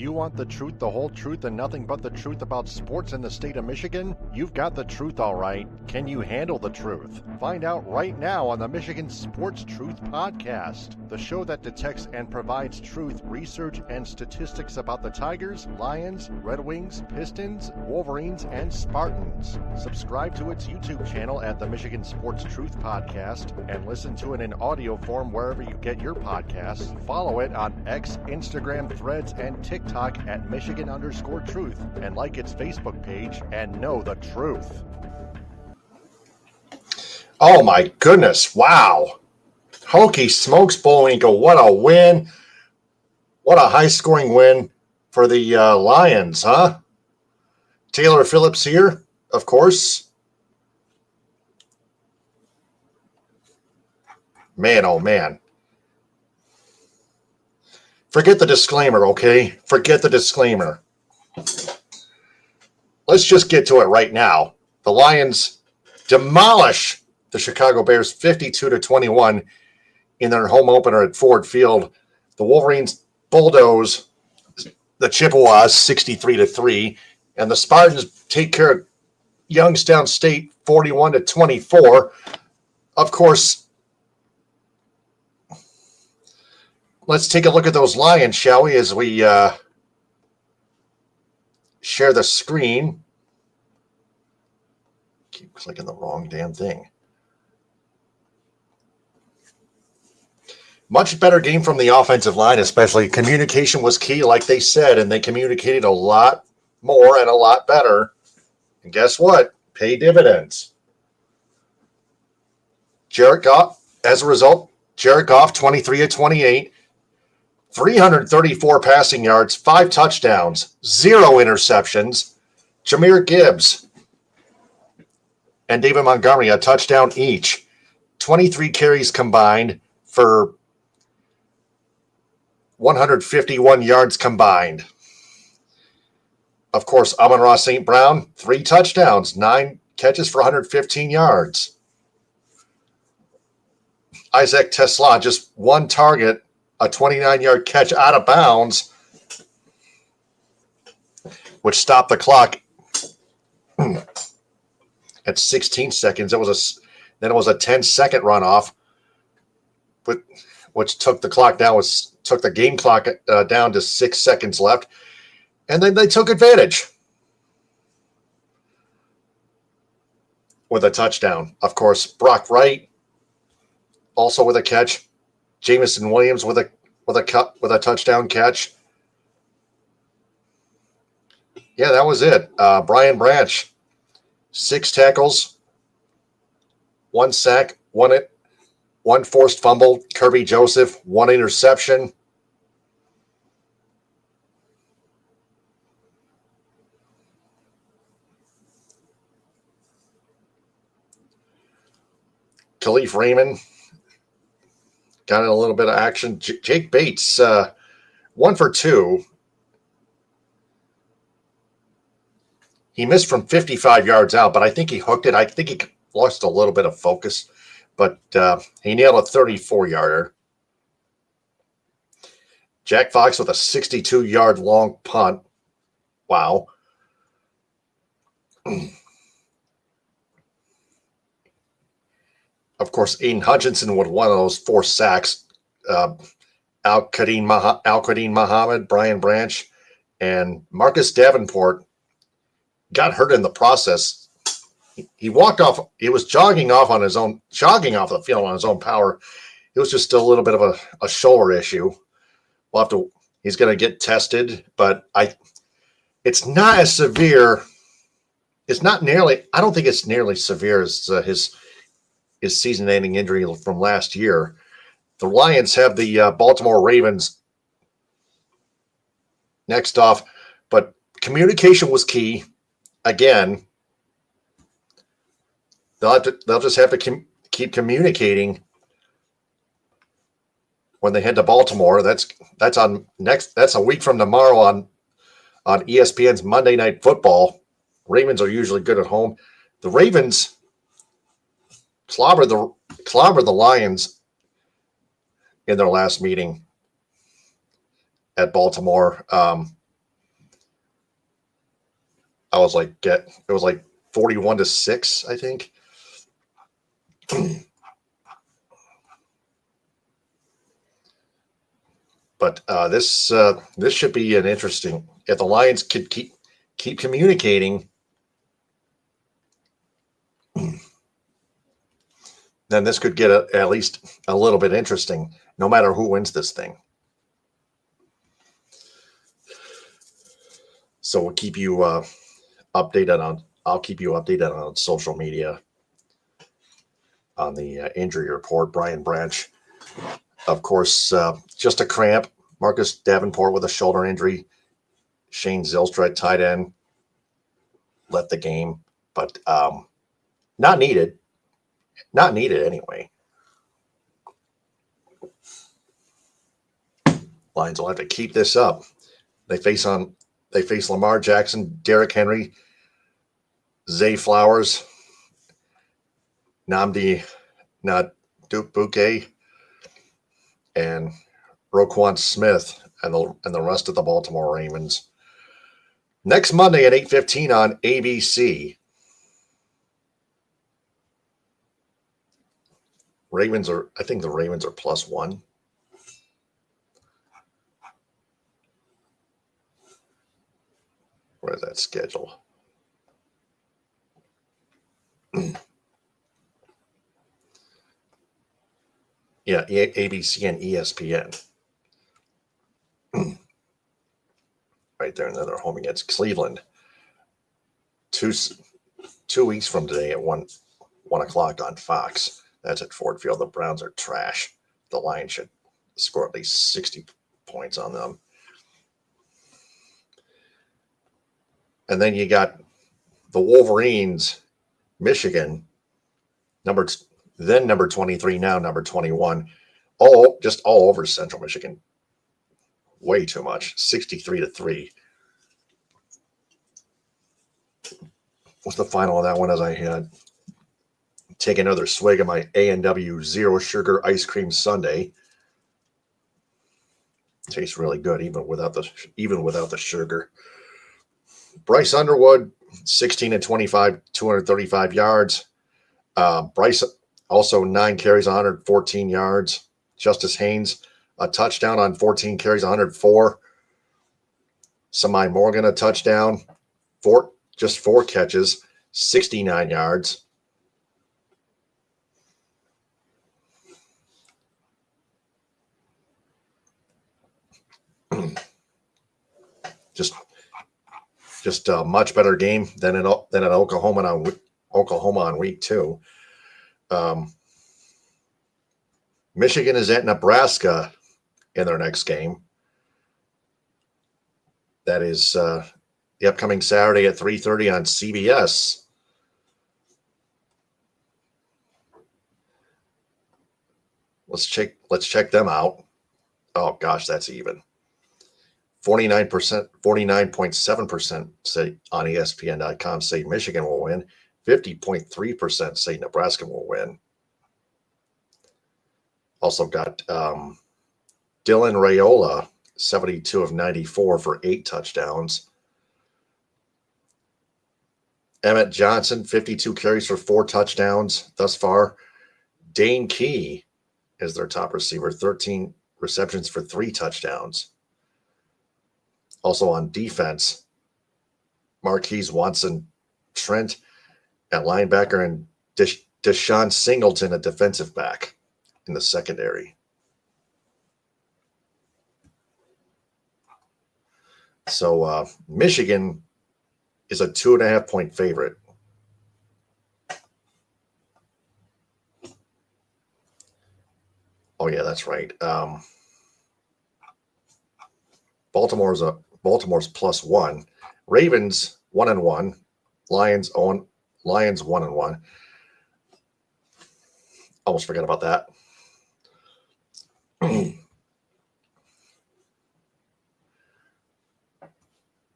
you want the truth, the whole truth, and nothing but the truth about sports in the state of Michigan? You've got the truth, all right. Can you handle the truth? Find out right now on the Michigan Sports Truth Podcast, the show that detects and provides truth, research, and statistics about the Tigers, Lions, Red Wings, Pistons, Wolverines, and Spartans. Subscribe to its YouTube channel at the Michigan Sports Truth Podcast and listen to it in audio form wherever you get your podcasts. Follow it on X, Instagram, Threads, and TikTok at Michigan_Truth, and like its Facebook page and know the truth. Oh my goodness, wow. Hokey smokes, Bullwinkle. What a win. What a high-scoring win for the Lions, huh? Taylor Phillips here, of course. Man, oh man. Forget the disclaimer, okay? Forget the disclaimer. Let's just get to it right now. The Lions demolish the Chicago Bears 52-21 in their home opener at Ford Field. The Wolverines bulldoze the Chippewas 63-3, and the Spartans take care of Youngstown State 41-24. Of course, let's take a look at those Lions, shall we, as we share the screen. Keep clicking the wrong damn thing. Much better game from the offensive line, especially. Communication was key, like they said, and they communicated a lot more and a lot better. And guess what? Pay dividends. Jared Goff, as a result, Jared Goff 23-28. 334 passing yards, 5 touchdowns, 0 interceptions. Jahmyr Gibbs and David Montgomery, a touchdown each. 23 carries combined for 151 yards combined. Of course, Amon-Ra St. Brown, 3 touchdowns, 9 catches for 115 yards. Isaac Tesla, just 1 target, a 29-yard catch out of bounds, which stopped the clock at 16 seconds. Then it was a 10-second runoff, which took the clock down. Took the game clock down to 6 seconds left, and then they took advantage with a touchdown. Of course, Brock Wright also with a catch. Jamison Williams with a touchdown catch. Yeah, that was it. Brian Branch, 6 tackles, 1 sack, 1 forced fumble. Kirby Joseph, 1 interception. Khalif Raymond got in a little bit of action. Jake Bates, 1 for 2. He missed from 55 yards out, but I think he hooked it. I think he lost a little bit of focus, but he nailed a 34-yarder. Jack Fox with a 62-yard long punt. Wow. Of course, Aiden Hutchinson with one of those 4 sacks. Al-Qadim Muhammad, Brian Branch, and Marcus Davenport got hurt in the process. He walked off. He was jogging off the field on his own power. It was just a little bit of a shoulder issue. He's going to get tested, but it's not as severe. It's not nearly. I don't think it's nearly severe as his season-ending injury from last year. The Lions have the Baltimore Ravens next off, but communication was key. Again, they'll just have to keep communicating when they head to Baltimore. That's a week from tomorrow on ESPN's Monday Night Football. Ravens are usually good at home. The Ravens clobber the Lions in their last meeting at Baltimore. I was like, it was like 41-6, I think. But this should be an interesting. If the Lions could keep communicating, then this could get at least a little bit interesting, no matter who wins this thing. So we'll keep you updated on. I'll keep you updated on social media on the injury report. Brian Branch, of course, just a cramp. Marcus Davenport with a shoulder injury. Shane Zylstra, tight end, left the game, but not needed. Not needed anyway. Lions will have to keep this up. They face Lamar Jackson, Derrick Henry, Zay Flowers, Nnamdi Duke, and Roquan Smith and the rest of the Baltimore Ravens. Next Monday at 8:15 on ABC. I think the Ravens are +1. Where's that schedule? Yeah, ABC and ESPN. Right there, and then they're home against Cleveland. 2 weeks from today at 1 o'clock on Fox. That's at Ford Field. The Browns are trash. The Lions should score at least 60 points on them. And then you got the Wolverines, Michigan, number 23, now number 21. Just all over Central Michigan. Way too much. 63-3. What's the final of that one as I had take another swig of my A&W Zero Sugar Ice Cream Sundae. Tastes really good even without the sugar. Bryce Underwood, 16-25, 235 yards. Bryce also 9 carries, 114 yards. Justice Haynes, a touchdown on 14 carries, 104. Samai Morgan, a touchdown. Just 4 catches, 69 yards. Just a much better game than at Oklahoma on week 2. Michigan is at Nebraska in their next game. That is the upcoming Saturday at 3:30 on CBS. Let's check them out. Oh gosh, that's even. 49.7% say on ESPN.com say Michigan will win. 50.3% say Nebraska will win. Also got Dylan Raiola, 72 of 94 for 8 touchdowns. Emmett Johnson, 52 carries for 4 touchdowns thus far. Dane Key is their top receiver, 13 receptions for 3 touchdowns. Also on defense, Marquise Watson Trent at linebacker and Deshaun Singleton at defensive back in the secondary. So Michigan is a 2.5-point favorite. Oh yeah, that's right. Baltimore's +1. Ravens 1-1. Lions 1-1. Almost forgot about that.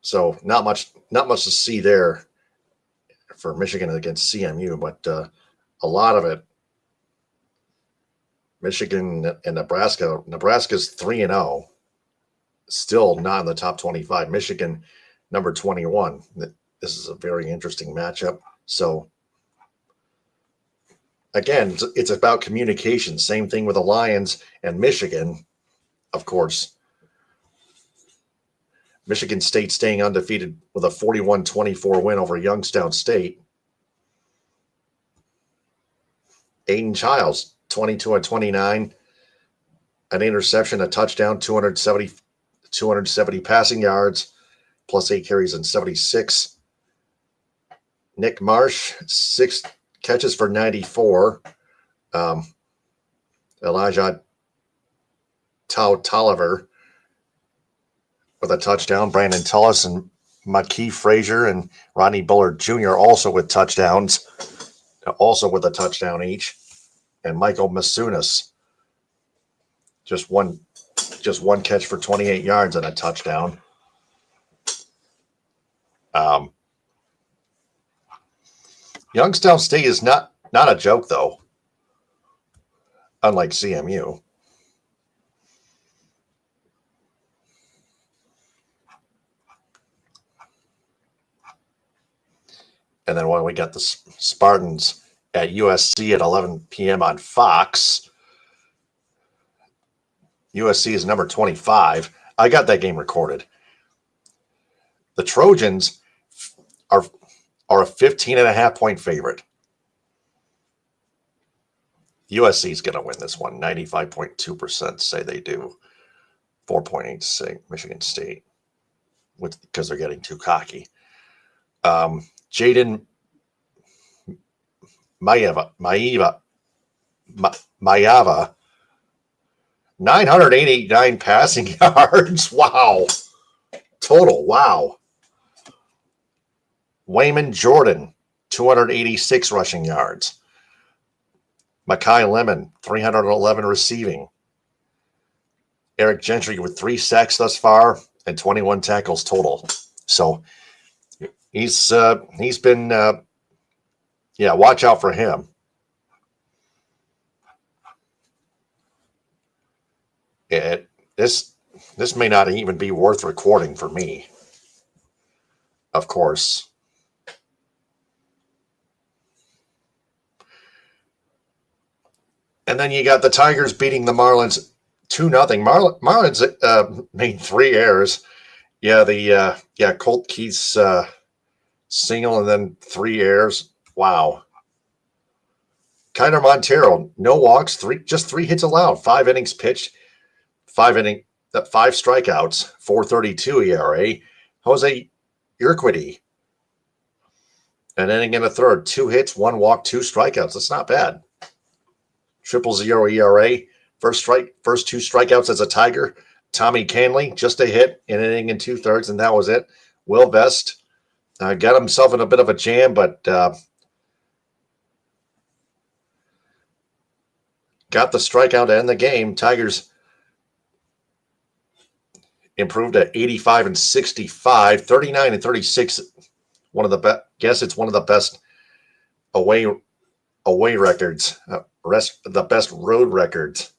So not much to see there for Michigan against CMU, but a lot of it. Michigan and Nebraska. Nebraska's 3-0. Still not in the top 25. Michigan, number 21. this is a very interesting matchup. So again, it's about communication. Same thing with the Lions and Michigan, of course. Michigan State staying undefeated with a 41-24 win over Youngstown State. Aiden Childs, 22-29, an interception, a touchdown, 270 passing yards, plus 8 carries and 76. Nick Marsh, 6 catches for 94. Elijah Tolliver with a touchdown. Brandon Tullis and McKee Frazier and Rodney Bullard Jr. also with touchdowns, also with a touchdown each. And Michael Masunas, just one catch for 28 yards and a touchdown. Youngstown State is not a joke, though, unlike CMU. And then when we got the Spartans at USC at 11 p.m. on Fox, USC is number 25. I got that game recorded. The Trojans are a 15.5-point favorite. USC is going to win this one. 95.2% say they do. 4.8 say Michigan State, because they're getting too cocky. Jaden Mayava, 989 passing yards. Wow. Total. Wow. Wayman Jordan, 286 rushing yards. Makai Lemon, 311 receiving. Eric Gentry with 3 sacks thus far and 21 tackles total. So he's been watch out for him. This may not even be worth recording for me, of course. And then you got the Tigers beating the Marlins 2-0. Marlins made 3 errors. Yeah, Colt Keith's single and then 3 errors. Wow. Kyner Montero, no walks, just 3 hits allowed, 5 innings pitched, 5 strikeouts, 4.32 ERA. Jose Urquidy, an inning and a third, 2 hits, 1 walk, 2 strikeouts. That's not bad. 0.00 ERA. First 2 strikeouts as a Tiger. Tommy Canley, just a hit, an inning and 2/3, and that was it. Will Vest got himself in a bit of a jam, but got the strikeout to end the game. Tigers improved at 85-65, 39-36. One of the best. Guess it's one of the best away records. The best road records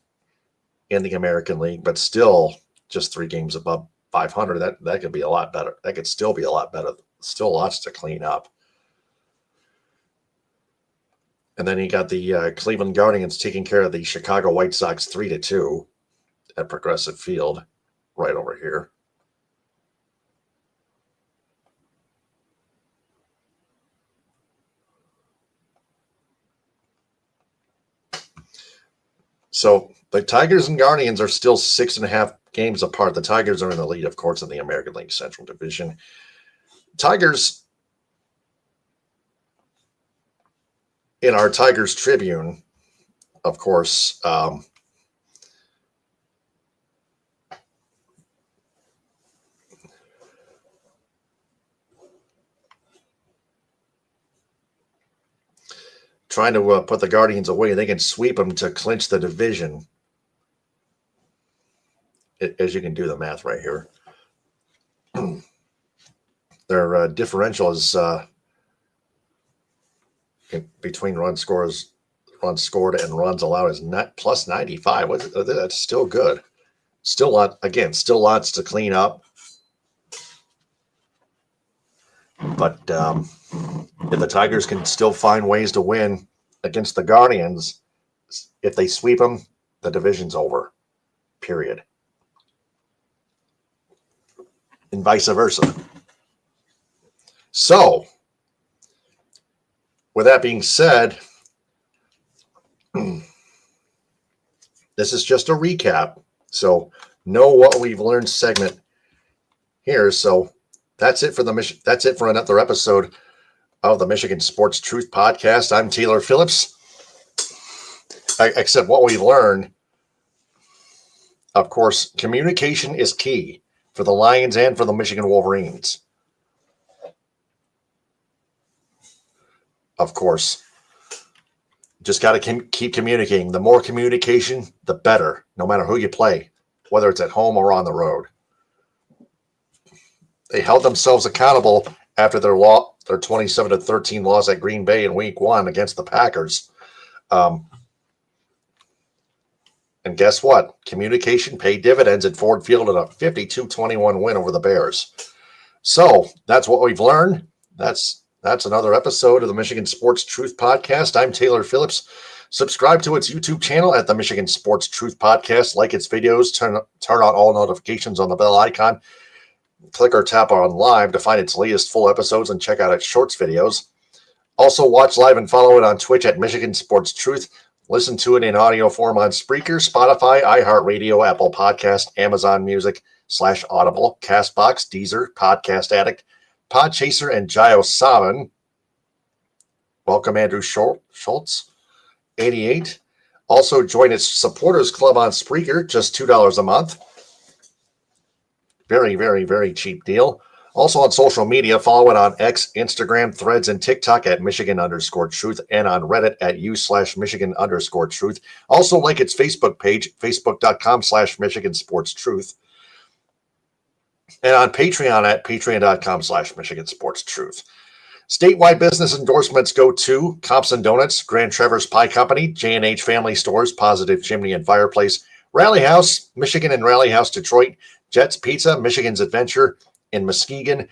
in the American League, but still just 3 games above 500. That could be a lot better. That could still be a lot better. Still lots to clean up. And then you got the Cleveland Guardians taking care of the Chicago White Sox 3-2 at Progressive Field, right over here. So the Tigers and Guardians are still 6.5 games apart. The Tigers are in the lead, of course, in the American League Central Division. Tigers, in our Tigers Tribune, of course, trying to put the Guardians away. They can sweep them to clinch the division, as you can do the math right here. Their differential is between runs scored and runs allowed is net plus 95. That's still good. Still lots to clean up. But if the Tigers can still find ways to win against the Guardians, if they sweep them, the division's over. Period. And vice versa. So, with that being said, this is just a recap. So, know what we've learned segment here. So, that's it for that's it for another episode of the Michigan Sports Truth Podcast. I'm Taylor Phillips. Except what we learned, of course, communication is key for the Lions and for the Michigan Wolverines. Of course, just got to keep communicating. The more communication, the better, no matter who you play, whether it's at home or on the road. They held themselves accountable after their 27-13 loss at Green Bay in Week 1 against the Packers. And guess what? Communication paid dividends at Ford Field in a 52-21 win over the Bears. So that's what we've learned. That's another episode of the Michigan Sports Truth Podcast. I'm Taylor Phillips. Subscribe to its YouTube channel at the Michigan Sports Truth Podcast. Like its videos. Turn on all notifications on the bell icon. Click or tap on live to find its latest full episodes and check out its shorts videos. Also watch live and follow it on Twitch at Michigan Sports Truth. Listen to it in audio form on Spreaker, Spotify, iHeartRadio, Apple Podcast, Amazon Music /Audible, Castbox, Deezer, Podcast Addict, Podchaser, and JioSaavn. Welcome, Andrew Schultz, 88. Also, join its supporters club on Spreaker, just $2 a month. Very, very, very cheap deal. Also on social media, follow it on X, Instagram, Threads, and TikTok at Michigan_Truth, and on Reddit at u/Michigan_Truth. Also like its Facebook page, facebook.com/Michigan Sports Truth. And on Patreon at patreon.com/Michigan Sports Truth. Statewide business endorsements go to Compson Donuts, Grand Traverse Pie Company, J&H Family Stores, Positive Chimney and Fireplace, Rally House, Michigan and Rally House Detroit, Jets Pizza, Michigan's Adventure in Muskegon,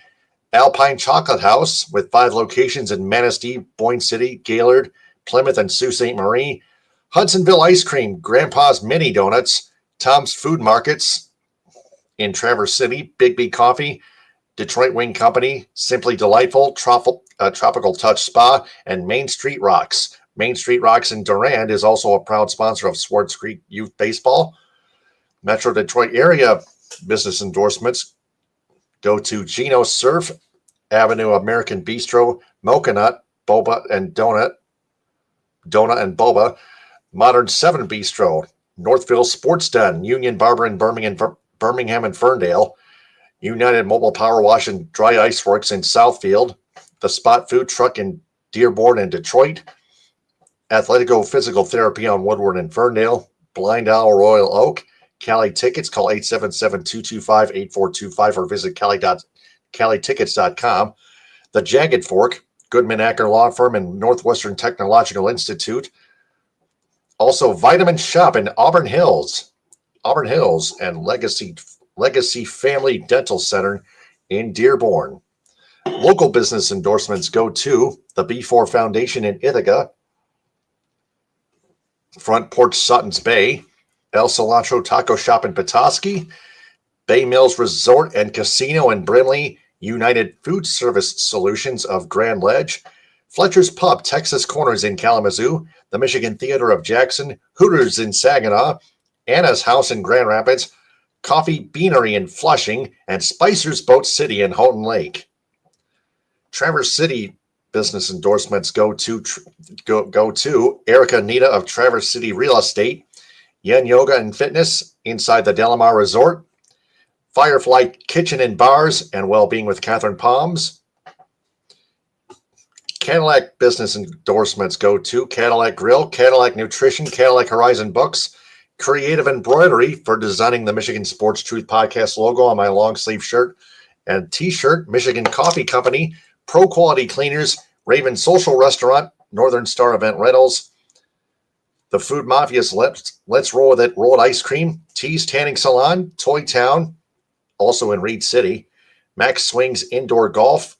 Alpine Chocolate House with 5 locations in Manistee, Boyne City, Gaylord, Plymouth, and Sault Ste. Marie, Hudsonville Ice Cream, Grandpa's Mini Donuts, Tom's Food Markets in Traverse City, Big B Coffee, Detroit Wing Company, Simply Delightful, Tropical Touch Spa, and Main Street Rocks. Main Street Rocks in Durand is also a proud sponsor of Swartz Creek Youth Baseball. Metro Detroit area business endorsements go to Gino Surf, Avenue American Bistro, Mocha Nut, Boba and Donut and Boba, Modern 7 Bistro, Northville Sports Den, Union Barber in Birmingham and Ferndale, United Mobile Power Wash and Dry Ice Works in Southfield, The Spot Food Truck in Dearborn and Detroit, Athletico Physical Therapy on Woodward and Ferndale, Blind Owl Royal Oak, Cali Tickets, call 877-225-8425 or visit calitickets.com. The Jagged Fork, Goodman Acker Law Firm and Northwestern Technological Institute. Also, Vitamin Shop in Auburn Hills and Legacy Family Dental Center in Dearborn. Local business endorsements go to the B4 Foundation in Ithaca, Front Porch Sutton's Bay, El Cilantro Taco Shop in Petoskey, Bay Mills Resort and Casino in Brimley, United Food Service Solutions of Grand Ledge, Fletcher's Pub, Texas Corners in Kalamazoo, the Michigan Theater of Jackson, Hooters in Saginaw, Anna's House in Grand Rapids, Coffee Beanery in Flushing, and Spicer's Boat City in Houghton Lake. Traverse City business endorsements go to Erica Nita of Traverse City Real Estate, Yen Yoga and Fitness inside the Delamar Resort, Firefly Kitchen and Bars and Wellbeing with Catherine Palms. Cadillac business endorsements go to Cadillac Grill, Cadillac Nutrition, Cadillac Horizon Books, Creative Embroidery for designing the Michigan Sports Truth Podcast logo on my long sleeve shirt and t-shirt, Michigan Coffee Company, Pro Quality Cleaners, Raven Social Restaurant, Northern Star Event Rentals, The Food Mafia's Let's Roll With It Rolled Ice Cream, Tees Tanning Salon, Toy Town, also in Reed City, Max Swings Indoor Golf,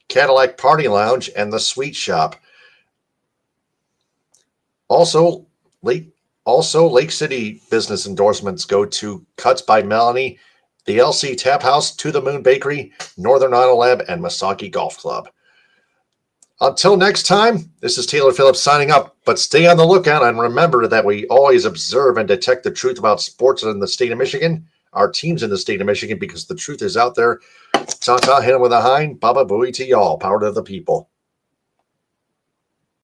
Cadillac Party Lounge, and the Sweet Shop. Also, Lake City business endorsements go to Cuts by Melanie, the LC Tap House, To the Moon Bakery, Northern Auto Lab, and Misaki Golf Club. Until next time, this is Taylor Phillips signing up, but stay on the lookout and remember that we always observe and detect the truth about sports in the state of Michigan, our teams in the state of Michigan, because the truth is out there. Ta-ta, hit him with a hind, Baba Booey to y'all, power to the people.